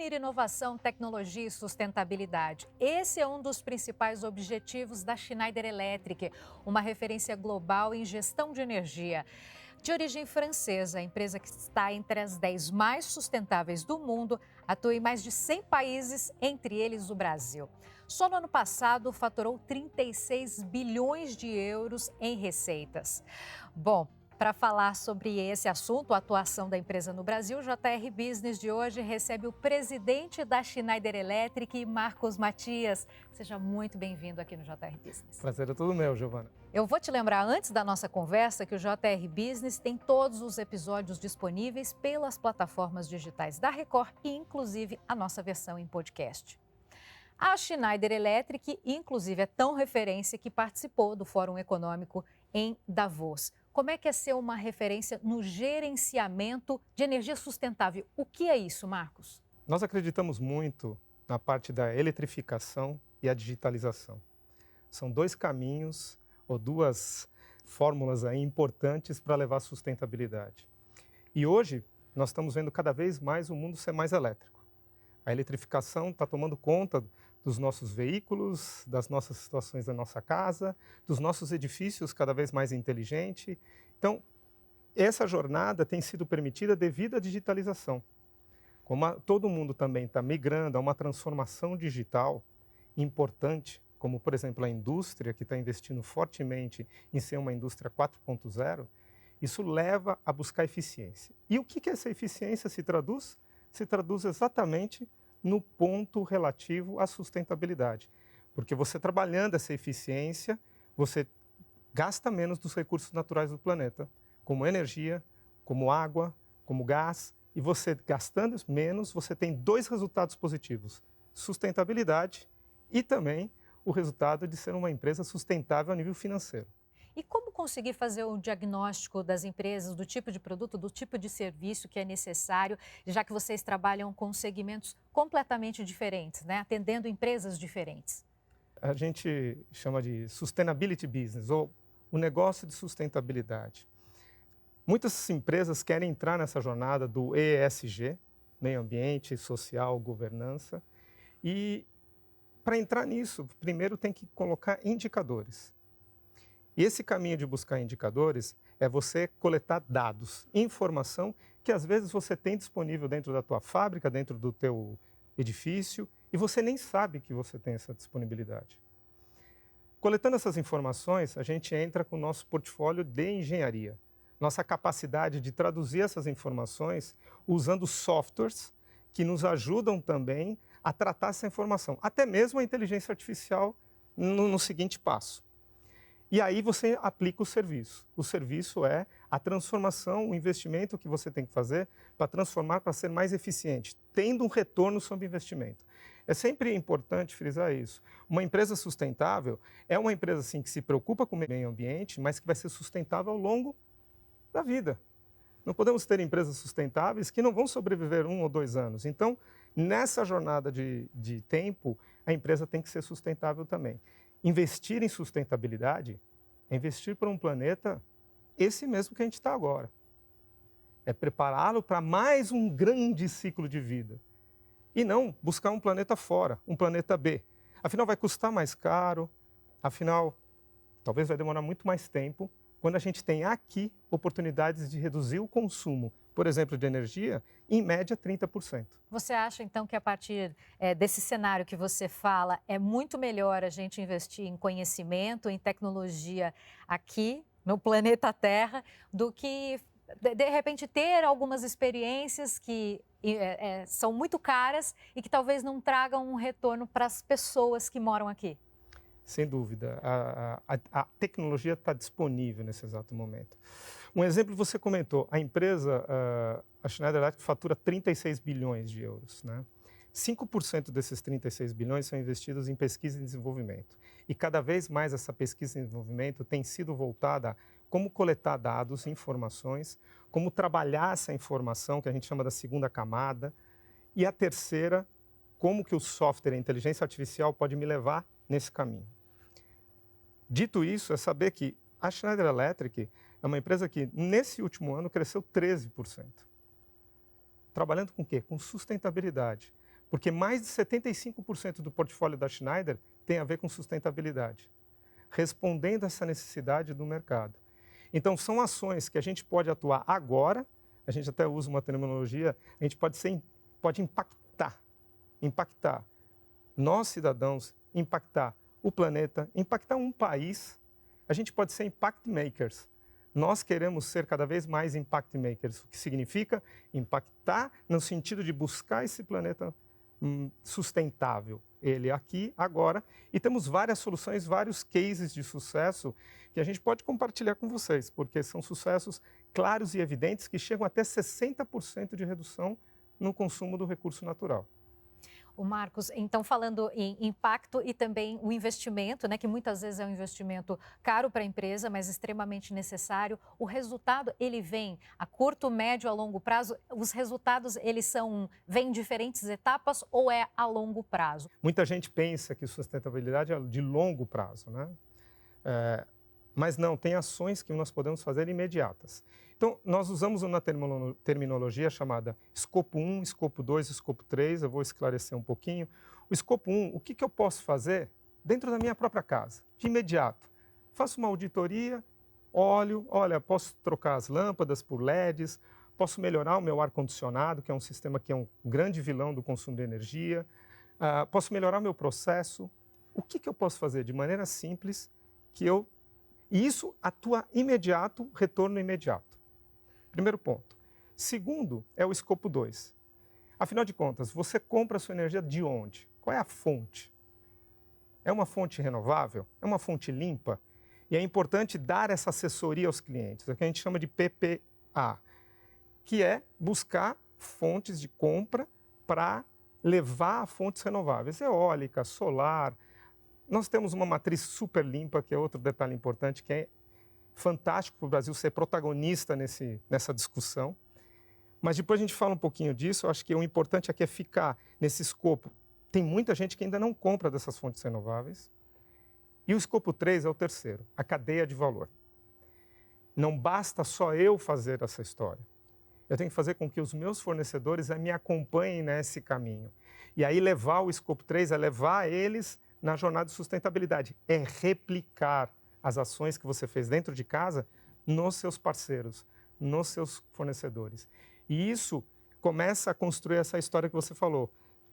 Unir inovação, tecnologia e sustentabilidade. Esse é um dos principais objetivos da Schneider Electric, uma referência global em gestão de energia. De origem francesa, a empresa que está entre as 10 mais sustentáveis do mundo, atua em mais de 100 países, entre eles o Brasil. Só no ano passado, faturou 36 bilhões de euros em receitas. Bom, para falar sobre esse assunto, a atuação da empresa no Brasil, o JR Business de hoje recebe o presidente da Schneider Electric, Marcos Matias. Seja muito bem-vindo aqui no JR Business. Prazer é todo meu, Giovana. Eu vou te lembrar, antes da nossa conversa, que o JR Business tem todos os episódios disponíveis pelas plataformas digitais da Record e, inclusive, a nossa versão em podcast. A Schneider Electric, inclusive, é tão referência que participou do Fórum Econômico em Davos. Como é que é ser uma referência no gerenciamento de energia sustentável? O que é isso, Marcos? Nós acreditamos muito na parte da eletrificação e a digitalização. São dois caminhos ou duas fórmulas aí importantes para levar a sustentabilidade. E hoje nós estamos vendo cada vez mais o mundo ser mais elétrico. A eletrificação está tomando conta dos nossos veículos, das nossas situações da nossa casa, dos nossos edifícios cada vez mais inteligente. Então, essa jornada tem sido permitida devido à digitalização. Como todo mundo também está migrando a uma transformação digital importante, como, por exemplo, a indústria, que está investindo fortemente em ser uma indústria 4.0, isso leva a buscar eficiência. E o que essa eficiência se traduz? Se traduz exatamente no ponto relativo à sustentabilidade. Porque você trabalhando essa eficiência, você gasta menos dos recursos naturais do planeta, como energia, como água, como gás, e você gastando menos, você tem dois resultados positivos: sustentabilidade e também o resultado de ser uma empresa sustentável a nível financeiro. E como conseguir fazer o diagnóstico das empresas, do tipo de produto, do tipo de serviço que é necessário, já que vocês trabalham com segmentos completamente diferentes, né? Atendendo empresas diferentes? A gente chama de sustainability business, ou o negócio de sustentabilidade. Muitas empresas querem entrar nessa jornada do ESG, meio ambiente, social, governança, e para entrar nisso, primeiro tem que colocar indicadores. E esse caminho de buscar indicadores é você coletar dados, informação que às vezes você tem disponível dentro da tua fábrica, dentro do teu edifício, e você nem sabe que você tem essa disponibilidade. Coletando essas informações, a gente entra com o nosso portfólio de engenharia. Nossa capacidade de traduzir essas informações usando softwares que nos ajudam também a tratar essa informação, até mesmo a inteligência artificial no seguinte passo. E aí você aplica o serviço. O serviço é a transformação, o investimento que você tem que fazer para transformar, para ser mais eficiente, tendo um retorno sobre investimento. É sempre importante frisar isso. Uma empresa sustentável é uma empresa assim, que se preocupa com o meio ambiente, mas que vai ser sustentável ao longo da vida. Não podemos ter empresas sustentáveis que não vão sobreviver 1 ou 2 anos. Então, nessa jornada de tempo, a empresa tem que ser sustentável também. Investir em sustentabilidade é investir para um planeta esse mesmo que a gente está agora. É prepará-lo para mais um grande ciclo de vida. E não buscar um planeta fora, um planeta B. Afinal, vai custar mais caro, afinal, talvez vai demorar muito mais tempo, quando a gente tem aqui oportunidades de reduzir o consumo, por exemplo, de energia, em média 30%. Você acha, então, que a partir desse cenário que você fala, é muito melhor a gente investir em conhecimento, em tecnologia aqui, no planeta Terra, do que, de repente, ter algumas experiências que são muito caras e que talvez não tragam um retorno para as pessoas que moram aqui? Sem dúvida, a tecnologia está disponível nesse exato momento. Um exemplo você comentou, a empresa, a Schneider Electric fatura 36 bilhões de euros, né? 5% desses 36 bilhões são investidos em pesquisa e desenvolvimento. E cada vez mais essa pesquisa e desenvolvimento tem sido voltada a como coletar dados, informações, como trabalhar essa informação, que a gente chama da segunda camada, e a terceira, como que o software, a inteligência artificial pode me levar nesse caminho. Dito isso, é saber que a Schneider Electric é uma empresa que, nesse último ano, cresceu 13%. Trabalhando com o quê? Com sustentabilidade. porque mais de 75% do portfólio da Schneider tem a ver com sustentabilidade, respondendo a essa necessidade do mercado. Então, são ações que a gente pode atuar agora, a gente até usa uma terminologia, a gente pode impactar nós, cidadãos, impactar o planeta, impactar um país. A gente pode ser impact makers. Nós queremos ser cada vez mais impact makers, o que significa impactar no sentido de buscar esse planeta sustentável, ele aqui, agora, e temos várias soluções, vários cases de sucesso que a gente pode compartilhar com vocês, porque são sucessos claros e evidentes que chegam até 60% de redução no consumo do recurso natural. O Marcos, então falando em impacto e também o investimento, né, que muitas vezes é um investimento caro para a empresa, mas extremamente necessário. O resultado, ele vem a curto, médio, a longo prazo? Os resultados, vêm em diferentes etapas ou é a longo prazo? Muita gente pensa que sustentabilidade é de longo prazo, né? Mas não, tem ações que nós podemos fazer imediatas. Então, nós usamos uma terminologia chamada escopo 1, escopo 2, escopo 3, eu vou esclarecer um pouquinho. O escopo 1, o que eu posso fazer dentro da minha própria casa, de imediato? Faço uma auditoria, olha, posso trocar as lâmpadas por LEDs, posso melhorar o meu ar-condicionado, que é um sistema que é um grande vilão do consumo de energia, posso melhorar o meu processo. O que eu posso fazer de maneira simples e isso atua imediato, retorno imediato. Primeiro ponto. Segundo é o escopo 2. Afinal de contas, você compra a sua energia de onde? Qual é a fonte? É uma fonte renovável? É uma fonte limpa? E é importante dar essa assessoria aos clientes, é o que a gente chama de PPA, que é buscar fontes de compra para levar a fontes renováveis, eólica, solar. Nós temos uma matriz super limpa, que é outro detalhe importante, que é fantástico para o Brasil ser protagonista nessa discussão. Mas depois a gente fala um pouquinho disso, eu acho que o importante aqui é ficar nesse escopo. Tem muita gente que ainda não compra dessas fontes renováveis. E o escopo 3 é o terceiro, a cadeia de valor. Não basta só eu fazer essa história. Eu tenho que fazer com que os meus fornecedores me acompanhem nesse caminho. E aí levar o escopo 3 é levar eles na jornada de sustentabilidade, é replicar as ações que você fez dentro de casa nos seus parceiros, nos seus fornecedores. E isso começa a construir essa história que você falou,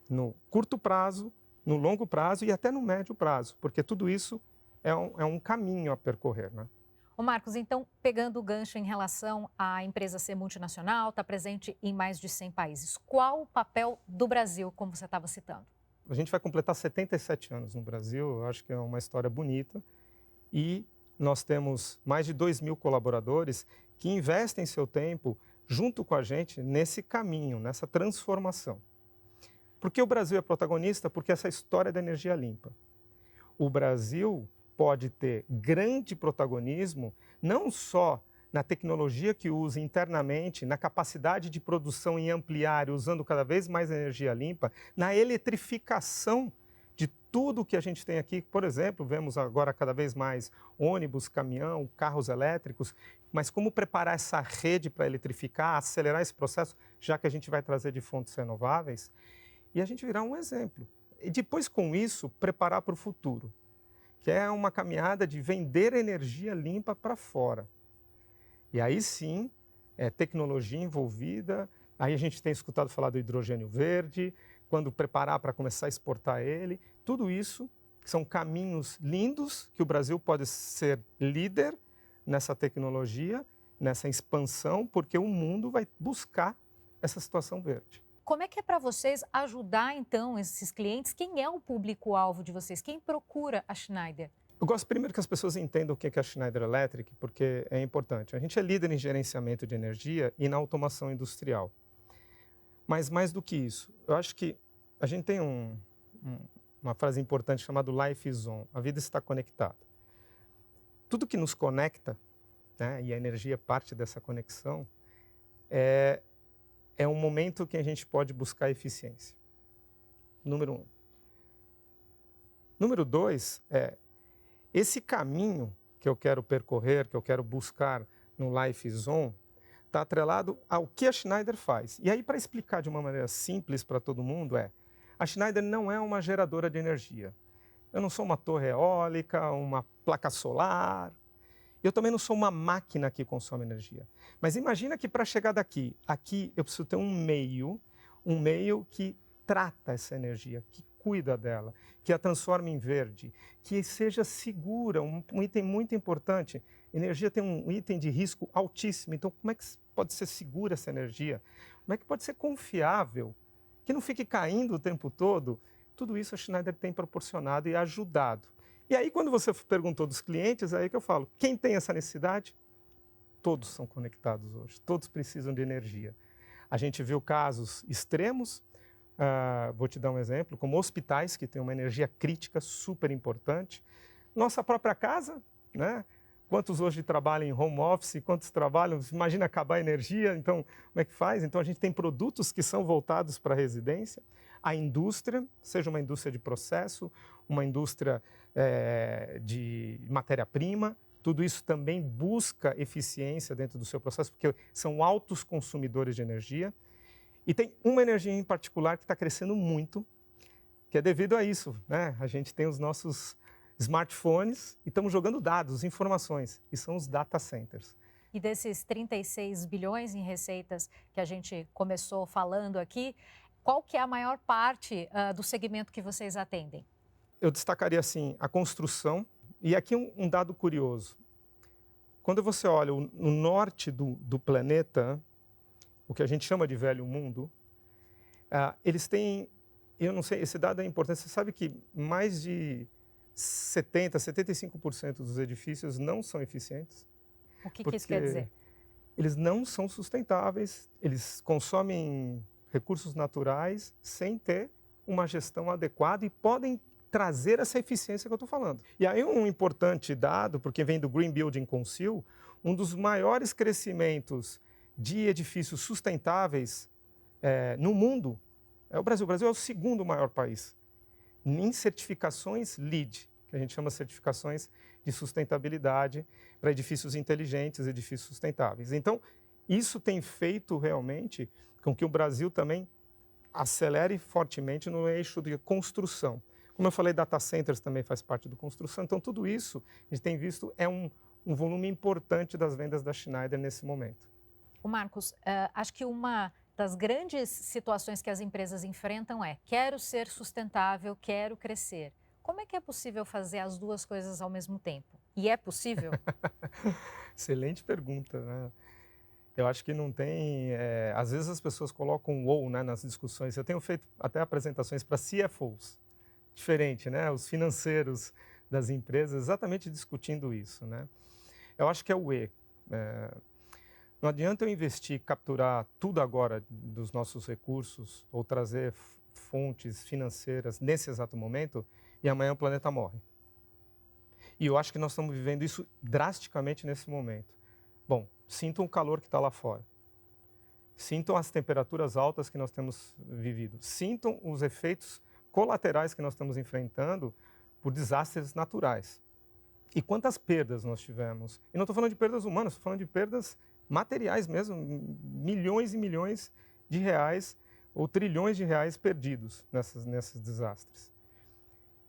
no curto prazo, no longo prazo e até no médio prazo, porque tudo isso é um caminho a percorrer, né? Ô Marcos, então, pegando o gancho em relação à empresa ser multinacional, está presente em mais de 100 países, qual o papel do Brasil, como você estava citando? A gente vai completar 77 anos no Brasil, eu acho que é uma história bonita. E nós temos mais de 2.000 colaboradores que investem seu tempo junto com a gente nesse caminho, nessa transformação. Por que o Brasil é protagonista? Porque essa história da energia limpa. O Brasil pode ter grande protagonismo não só na tecnologia que usa internamente, na capacidade de produção e ampliar, usando cada vez mais energia limpa, na eletrificação de tudo que a gente tem aqui. Por exemplo, vemos agora cada vez mais ônibus, caminhão, carros elétricos, mas como preparar essa rede para eletrificar, acelerar esse processo, já que a gente vai trazer de fontes renováveis, e a gente virar um exemplo. E depois, com isso, preparar para o futuro, que é uma caminhada de vender energia limpa para fora. E aí sim, é tecnologia envolvida, aí a gente tem escutado falar do hidrogênio verde, quando preparar para começar a exportar ele, tudo isso são caminhos lindos que o Brasil pode ser líder nessa tecnologia, nessa expansão, porque o mundo vai buscar essa situação verde. Como é que é para vocês ajudar, então, esses clientes? Quem é o público-alvo de vocês? Quem procura a Schneider? Eu gosto primeiro que as pessoas entendam o que é a Schneider Electric, porque é importante. A gente é líder em gerenciamento de energia e na automação industrial. Mas mais do que isso, eu acho que a gente tem uma frase importante chamada Life is on, a vida está conectada. Tudo que nos conecta, né, e a energia é parte dessa conexão, é um momento que a gente pode buscar eficiência. Número 1. Número 2 é esse caminho que eu quero percorrer, que eu quero buscar no Life is On, está atrelado ao que a Schneider faz. E aí, para explicar de uma maneira simples para todo mundo, A Schneider não é uma geradora de energia. Eu não sou uma torre eólica, uma placa solar. Eu também não sou uma máquina que consome energia. Mas imagina que para chegar daqui, aqui eu preciso ter um meio que trata essa energia, que cuida dela, que a transforma em verde, que seja segura, um item muito importante. Energia tem um item de risco altíssimo, então como é que pode ser segura essa energia? Como é que pode ser confiável? Que não fique caindo o tempo todo? Tudo isso a Schneider tem proporcionado e ajudado. E aí, quando você perguntou dos clientes, é aí que eu falo, quem tem essa necessidade? Todos são conectados hoje, todos precisam de energia. A gente viu casos extremos, vou te dar um exemplo, como hospitais que têm uma energia crítica super importante. Nossa própria casa, né? Quantos hoje trabalham em home office, quantos trabalham, imagina acabar a energia, então como é que faz? Então a gente tem produtos que são voltados para a residência, a indústria, seja uma indústria de processo, uma indústria de matéria-prima, tudo isso também busca eficiência dentro do seu processo, porque são altos consumidores de energia. E tem uma energia em particular que está crescendo muito, que é devido a isso, né? A gente tem os nossos smartphones e estamos jogando dados, informações, e são os data centers. E desses 36 bilhões em receitas que a gente começou falando aqui, qual que é a maior parte do segmento que vocês atendem? Eu destacaria, assim, a construção. E aqui um dado curioso. Quando você olha no norte do planeta, o que a gente chama de velho mundo, eles têm, eu não sei, esse dado é importante, você sabe que mais de 75% dos edifícios não são eficientes? O que isso quer dizer? Eles não são sustentáveis, eles consomem recursos naturais sem ter uma gestão adequada e podem trazer essa eficiência que eu estou falando. E aí um importante dado, porque vem do Green Building Council, um dos maiores crescimentos de edifícios sustentáveis no mundo é o Brasil. O Brasil é o segundo maior país em certificações LEED, que a gente chama de certificações de sustentabilidade para edifícios inteligentes, edifícios sustentáveis. Então, isso tem feito realmente com que o Brasil também acelere fortemente no eixo de construção. Como eu falei, data centers também faz parte da construção. Então, tudo isso a gente tem visto é um volume importante das vendas da Schneider nesse momento. O Marcos, acho que uma das grandes situações que as empresas enfrentam é: quero ser sustentável, quero crescer. Como é que é possível fazer as duas coisas ao mesmo tempo? E é possível? Excelente pergunta, né? Eu acho que não tem... às vezes as pessoas colocam ou, né, nas discussões. Eu tenho feito até apresentações para CFOs, diferente, né? Os financeiros das empresas, exatamente discutindo isso, né? Eu acho que é o E. Não adianta eu investir, capturar tudo agora dos nossos recursos ou trazer fontes financeiras nesse exato momento e amanhã o planeta morre. E eu acho que nós estamos vivendo isso drasticamente nesse momento. Bom, sintam o calor que está lá fora. Sintam as temperaturas altas que nós temos vivido. Sintam os efeitos colaterais que nós estamos enfrentando por desastres naturais. E quantas perdas nós tivemos? E não estou falando de perdas humanas, estou falando de perdas materiais mesmo, milhões e milhões de reais ou trilhões de reais perdidos nesses desastres.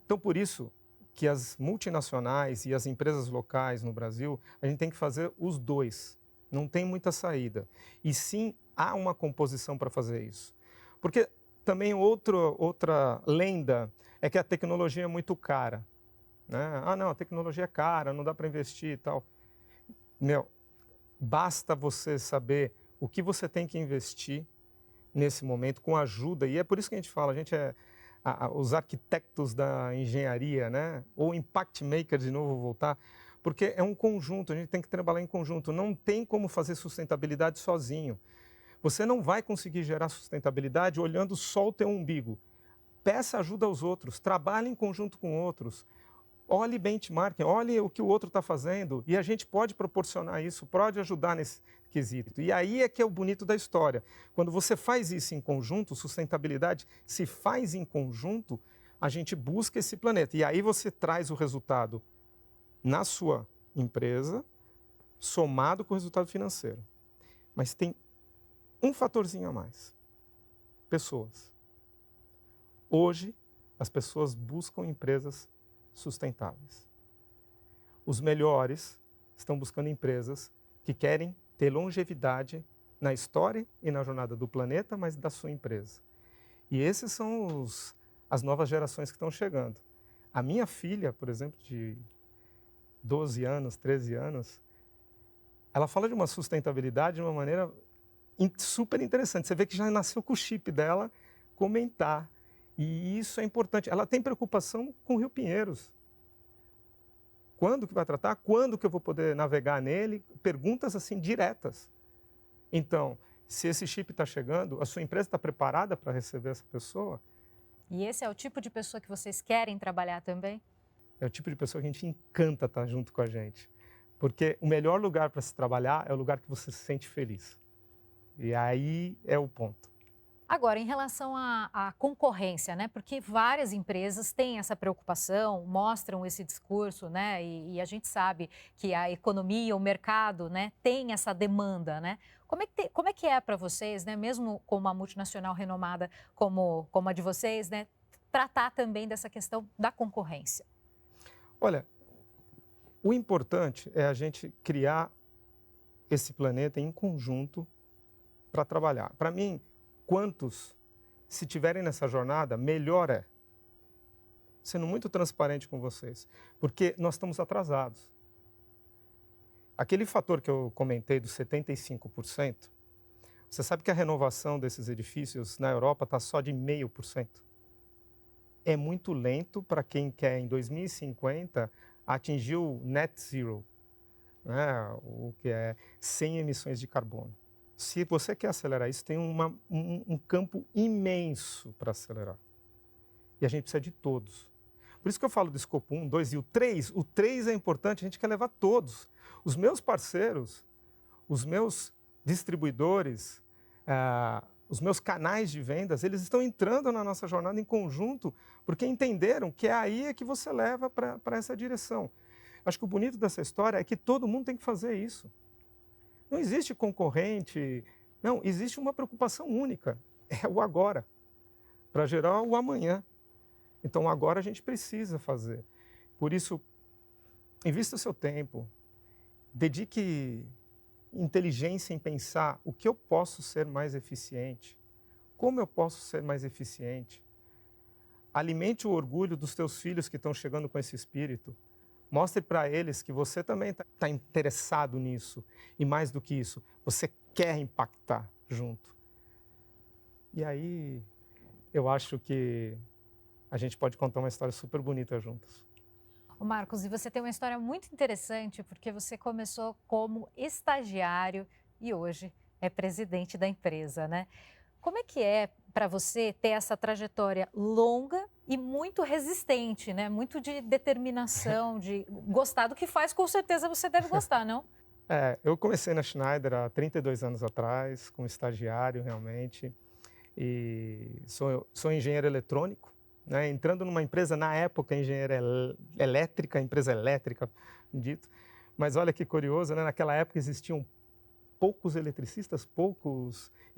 Então, por isso que as multinacionais e as empresas locais no Brasil, a gente tem que fazer os dois. Não tem muita saída. E sim, há uma composição para fazer isso. Porque também outra lenda é que a tecnologia é muito cara, né? Ah, não, a tecnologia é cara, não dá para investir e tal. Meu, basta você saber o que você tem que investir nesse momento com ajuda. E é por isso que a gente fala, a gente os arquitetos da engenharia, né? Ou impact maker, de novo, voltar, porque é um conjunto, a gente tem que trabalhar em conjunto. Não tem como fazer sustentabilidade sozinho. Você não vai conseguir gerar sustentabilidade olhando só o teu umbigo. Peça ajuda aos outros, trabalhe em conjunto com outros. Olhe benchmarking, olhe o que o outro está fazendo e a gente pode proporcionar isso, pode ajudar nesse quesito. E aí é que é o bonito da história. Quando você faz isso em conjunto, sustentabilidade se faz em conjunto, a gente busca esse planeta. E aí você traz o resultado na sua empresa, somado com o resultado financeiro. Mas tem um fatorzinho a mais. Pessoas. Hoje, as pessoas buscam empresas sustentáveis. Os melhores estão buscando empresas que querem ter longevidade na história e na jornada do planeta, mas da sua empresa. E esses são as novas gerações que estão chegando. A minha filha, por exemplo, de 12 anos, 13 anos, ela fala de uma sustentabilidade de uma maneira super interessante. Você vê que já nasceu com o chip dela comentar. E isso é importante. Ela tem preocupação com o Rio Pinheiros. Quando que vai tratar? Quando que eu vou poder navegar nele? Perguntas assim diretas. Então, se esse chip está chegando, a sua empresa está preparada para receber essa pessoa? E esse é o tipo de pessoa que vocês querem trabalhar também? É o tipo de pessoa que a gente encanta estar junto com a gente. Porque o melhor lugar para se trabalhar é o lugar que você se sente feliz. E aí é o ponto. Agora, em relação à concorrência, né? Porque várias empresas têm essa preocupação, mostram esse discurso, né? E a gente sabe que a economia, o mercado, né, tem essa demanda, né? Como é que é para vocês, né? Mesmo com uma multinacional renomada como a de vocês, né? Tratar também dessa questão da concorrência. Olha, o importante é a gente criar esse planeta em conjunto para trabalhar. Para mim, quantos, se tiverem nessa jornada, melhor é. Sendo muito transparente com vocês, porque nós estamos atrasados. Aquele fator que eu comentei dos 75%, você sabe que a renovação desses edifícios na Europa está só de 0,5%. É muito lento para quem quer, em 2050, atingir o net zero, né? O que é sem emissões de carbono. Se você quer acelerar isso, tem um campo imenso para acelerar. E a gente precisa de todos. Por isso que eu falo do escopo 1, 2 e o 3. O 3 é importante, a gente quer levar todos. Os meus parceiros, os meus distribuidores, os meus canais de vendas, eles estão entrando na nossa jornada em conjunto, porque entenderam que é aí que você leva para essa direção. Acho que o bonito dessa história é que todo mundo tem que fazer isso. Não existe concorrente, não, existe uma preocupação única, é o agora, para gerar o amanhã. Então, agora a gente precisa fazer. Por isso, invista o seu tempo, dedique inteligência em pensar o que eu posso ser mais eficiente, como eu posso ser mais eficiente. Alimente o orgulho dos teus filhos que estão chegando com esse espírito. Mostre para eles que você também está interessado nisso. E mais do que isso, você quer impactar junto. E aí, eu acho que a gente pode contar uma história super bonita juntos. Ô Marcos, e você tem uma história muito interessante, porque você começou como estagiário e hoje é presidente da empresa, né? Como é que é para você ter essa trajetória longa e muito resistente, né? Muito de determinação, de gostar do que faz, com certeza você deve gostar, não? Eu comecei na Schneider há 32 anos atrás, como estagiário realmente, e sou engenheiro eletrônico, né? Entrando numa empresa, na época, engenheira elétrica, empresa elétrica, dito. Mas olha que curioso, né? Naquela época existiam poucos eletricistas,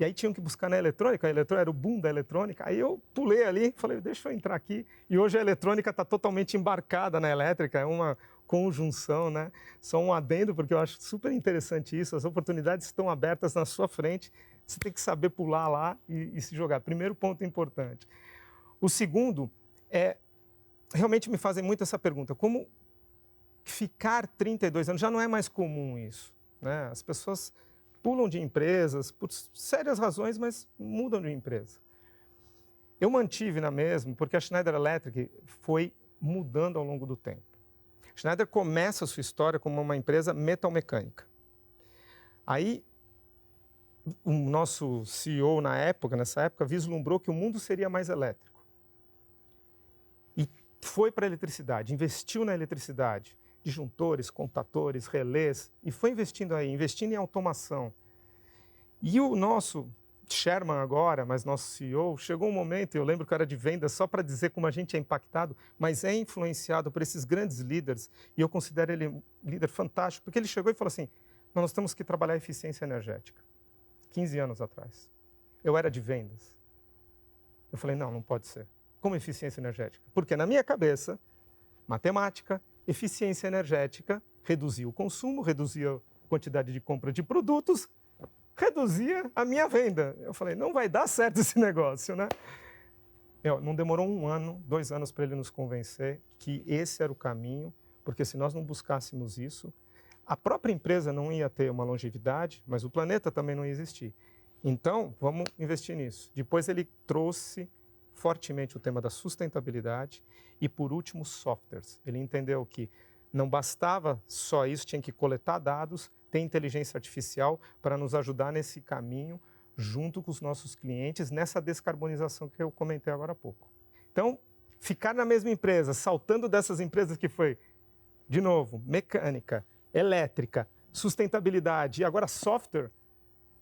e aí tinham que buscar na eletrônica, a eletrônica era o boom da eletrônica, aí eu pulei ali, falei, deixa eu entrar aqui, e hoje a eletrônica está totalmente embarcada na elétrica, é uma conjunção, né? Só um adendo, porque eu acho super interessante isso, as oportunidades estão abertas na sua frente, você tem que saber pular lá e se jogar. Primeiro ponto importante. O segundo realmente me fazem muito essa pergunta, como ficar 32 anos, já não é mais comum isso, né? As pessoas pulam de empresas por sérias razões, mas mudam de empresa. Eu mantive na mesma, porque a Schneider Electric foi mudando ao longo do tempo. A Schneider começa a sua história como uma empresa metalmecânica. Aí, o nosso CEO nessa época, vislumbrou que o mundo seria mais elétrico. E foi para a eletricidade, investiu na eletricidade, disjuntores, contadores, relés, e foi investindo em automação. E o nosso Sherman agora, mas nosso CEO, chegou um momento, eu lembro que eu era de vendas, só para dizer como a gente é impactado, mas é influenciado por esses grandes líderes, e eu considero ele um líder fantástico, porque ele chegou e falou assim, nós temos que trabalhar a eficiência energética. 15 anos atrás. Eu era de vendas. Eu falei, não pode ser. Como eficiência energética? Porque na minha cabeça, matemática, eficiência energética reduzia o consumo, reduzia a quantidade de compra de produtos, reduzia a minha venda. Eu falei, não vai dar certo esse negócio, né? Não demorou 1 ano, 2 anos para ele nos convencer que esse era o caminho, porque se nós não buscássemos isso, a própria empresa não ia ter uma longevidade, mas o planeta também não ia existir. Então, vamos investir nisso. Depois ele trouxe fortemente o tema da sustentabilidade e, por último, softwares. Ele entendeu que não bastava só isso, tinha que coletar dados, ter inteligência artificial para nos ajudar nesse caminho, junto com os nossos clientes, nessa descarbonização que eu comentei agora há pouco. Então, ficar na mesma empresa, saltando dessas empresas que foi, de novo, mecânica, elétrica, sustentabilidade e agora software,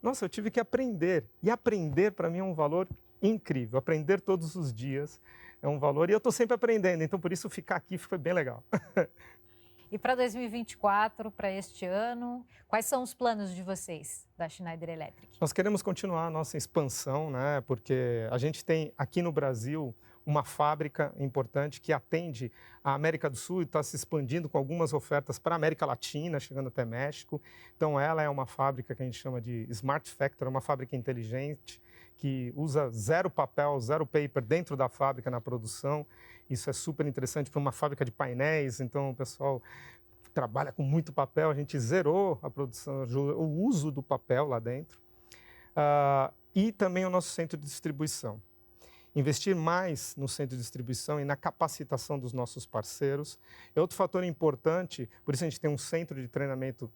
nossa, eu tive que aprender. E aprender, para mim, é um valor incrível. Aprender todos os dias é um valor. E eu estou sempre aprendendo, então por isso ficar aqui foi bem legal. E para 2024, para este ano, quais são os planos de vocês, da Schneider Electric? Nós queremos continuar a nossa expansão, né? Porque a gente tem aqui no Brasil uma fábrica importante que atende a América do Sul e está se expandindo com algumas ofertas para a América Latina, chegando até México. Então, ela é uma fábrica que a gente chama de Smart Factory, uma fábrica inteligente que usa zero papel, zero paper dentro da fábrica na produção. Isso é super interessante para uma fábrica de painéis, então o pessoal trabalha com muito papel, a gente zerou a produção, o uso do papel lá dentro. E também o nosso centro de distribuição. Investir mais no centro de distribuição e na capacitação dos nossos parceiros é outro fator importante, por isso a gente tem um centro de treinamento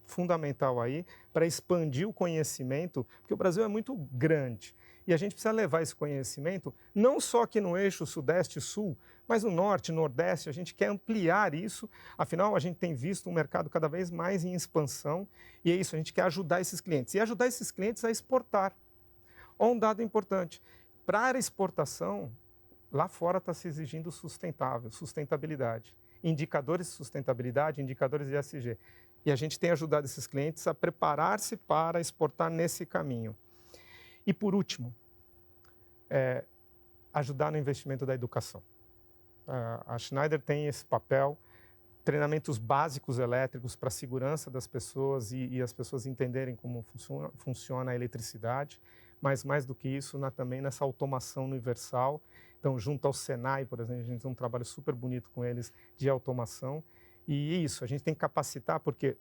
fundamental aí, para expandir o conhecimento, porque o Brasil é muito grande e a gente precisa levar esse conhecimento não só aqui no eixo Sudeste e Sul, mas no Norte, Nordeste, a gente quer ampliar isso, afinal a gente tem visto um mercado cada vez mais em expansão e é isso, a gente quer ajudar esses clientes e ajudar esses clientes a exportar. Um dado importante, para a exportação, lá fora está se exigindo sustentabilidade, indicadores de sustentabilidade, indicadores de ESG. E a gente tem ajudado esses clientes a preparar-se para exportar nesse caminho. E, por último, ajudar no investimento da educação. A Schneider tem esse papel, treinamentos básicos elétricos para a segurança das pessoas e as pessoas entenderem como funciona a eletricidade, mas mais do que isso, também nessa automação universal. Então, junto ao Senai, por exemplo, a gente tem um trabalho super bonito com eles de automação. E isso, a gente tem que capacitar porque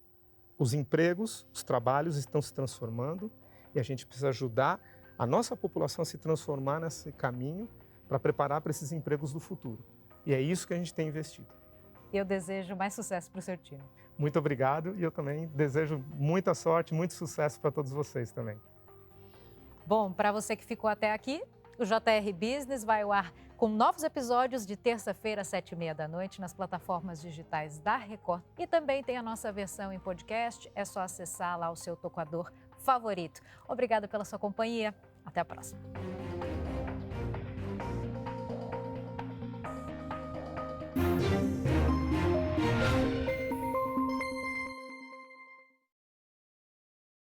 os empregos, os trabalhos estão se transformando e a gente precisa ajudar a nossa população a se transformar nesse caminho para preparar para esses empregos do futuro. E é isso que a gente tem investido. Eu desejo mais sucesso para o seu time. Muito obrigado e eu também desejo muita sorte, muito sucesso para todos vocês também. Bom, para você que ficou até aqui, o JR Business vai ao ar com novos episódios de terça-feira, às 19h30 nas plataformas digitais da Record. E também tem a nossa versão em podcast, é só acessar lá o seu tocador favorito. Obrigada pela sua companhia, até a próxima.